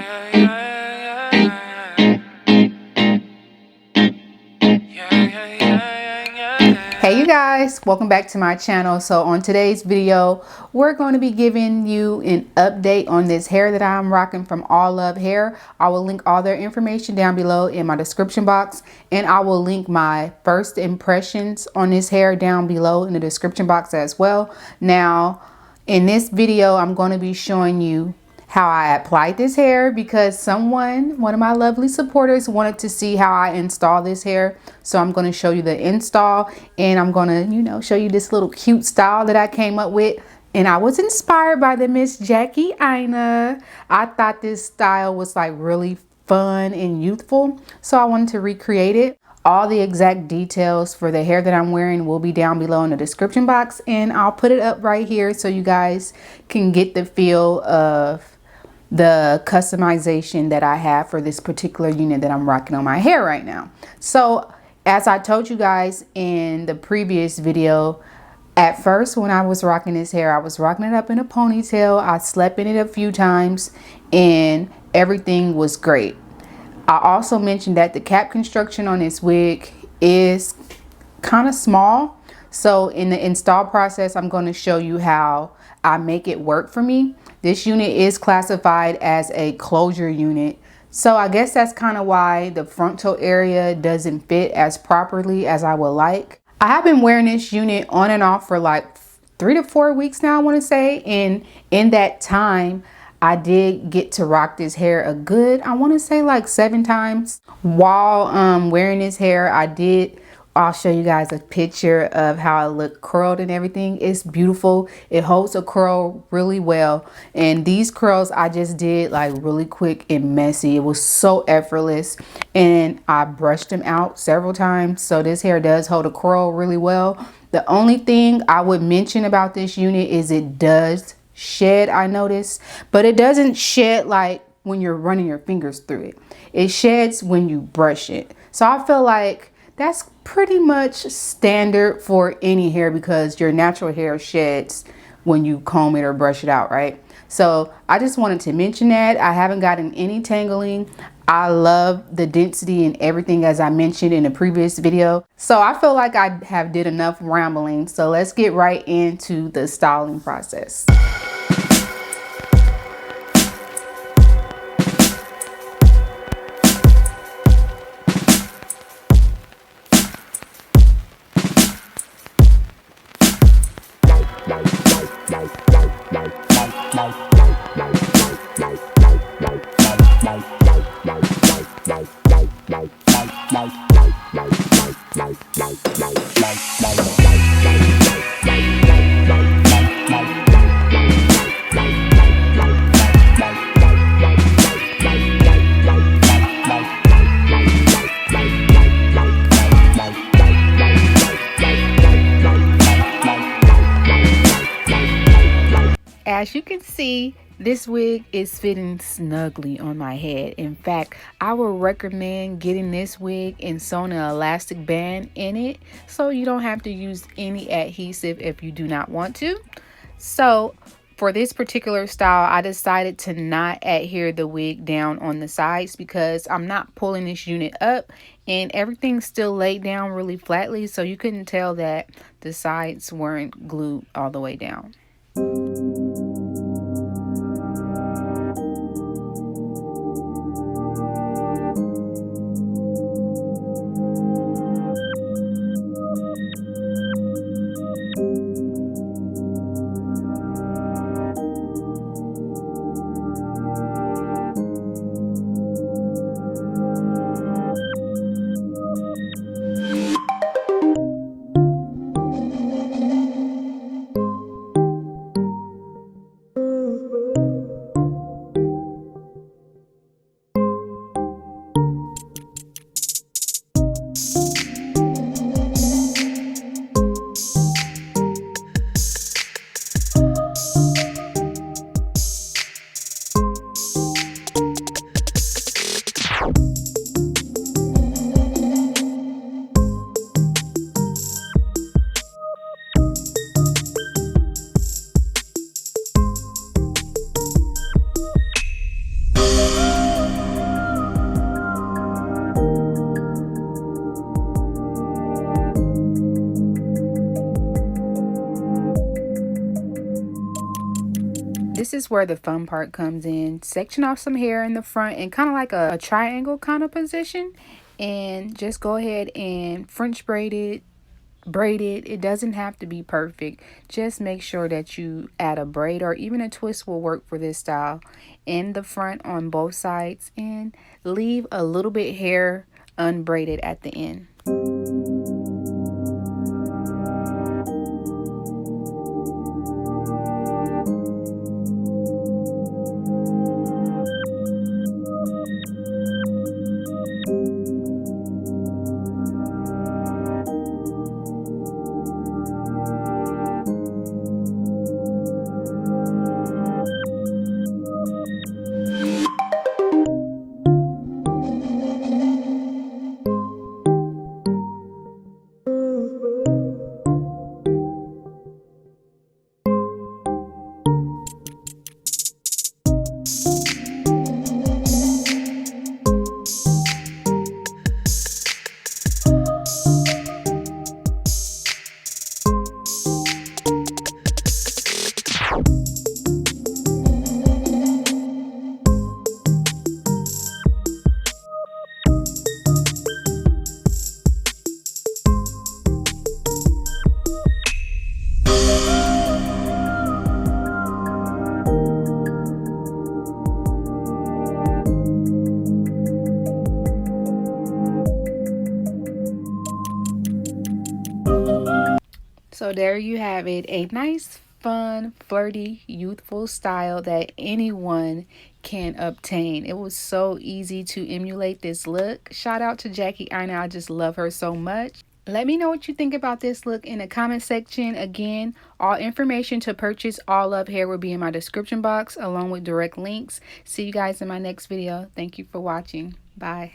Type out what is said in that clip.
Hey you guys, welcome back to my channel. So on today's video, we're going to be giving you an update on this hair that I'm rocking from Allove Hair. I will link all their information down below in my description box, and I will link my first impressions on this hair down below in the description box as well. Now, in this video, I'm going to be showing you how I applied this hair because one of my lovely supporters wanted to see how I install this hair. So I'm going to show you the install, and I'm going to, show you this little cute style that I came up with. And I was inspired by the Miss Jackie Aina. I thought this style was like really fun and youthful, so I wanted to recreate it. All the exact details for the hair that I'm wearing will be down below in the description box, and I'll put it up right here so you guys can get the feel of the customization that I have for this particular unit that I'm rocking on my hair right now. So as I told you guys in the previous video, at first when I was rocking this hair, I was rocking it up in a ponytail. I slept in it a few times and everything was great. I also mentioned that the cap construction on this wig is kind of small. So in the install process, I'm going to show you how I make it work for me. This unit is classified as a closure unit. So I guess that's kind of why the frontal area doesn't fit as properly as I would like. I have been wearing this unit on and off for like 3 to 4 weeks now, I want to say. And in that time, I did get to rock this hair a good, I want to say like 7 times. While wearing this hair, I'll show you guys a picture of how I look curled and everything. It's beautiful. It holds a curl really well. And these curls I just did like really quick and messy. It was so effortless. And I brushed them out several times. So this hair does hold a curl really well. The only thing I would mention about this unit is it does shed, I noticed. But it doesn't shed like when you're running your fingers through it. It sheds when you brush it. So I feel like that's pretty much standard for any hair because your natural hair sheds when you comb it or brush it out, right? So I just wanted to mention that. I haven't gotten any tangling. I love the density and everything as I mentioned in the previous video. So I feel like I have did enough rambling. So let's get right into the styling process. As you can see, this wig is fitting snugly on my head. In fact, I would recommend getting this wig and sewing an elastic band in it so you don't have to use any adhesive if you do not want to. So for this particular style, I decided to not adhere the wig down on the sides because I'm not pulling this unit up and everything's still laid down really flatly, so you couldn't tell that the sides weren't glued all the way down. This is where the fun part comes in. Section off some hair in the front and kind of like a triangle kind of position, and just go ahead and French braid it. It doesn't have to be perfect. Just make sure that you add a braid or even a twist will work for this style in the front on both sides, and leave a little bit hair unbraided at the end. So there you have it, a nice, fun, flirty, youthful style that anyone can obtain. It was so easy to emulate this look. Shout out to Jackie Aina. I just love her so much. Let me know what you think about this look in the comment section. Again, all information to purchase Allove hair will be in my description box along with direct links. See you guys in my next video. Thank you for watching. Bye.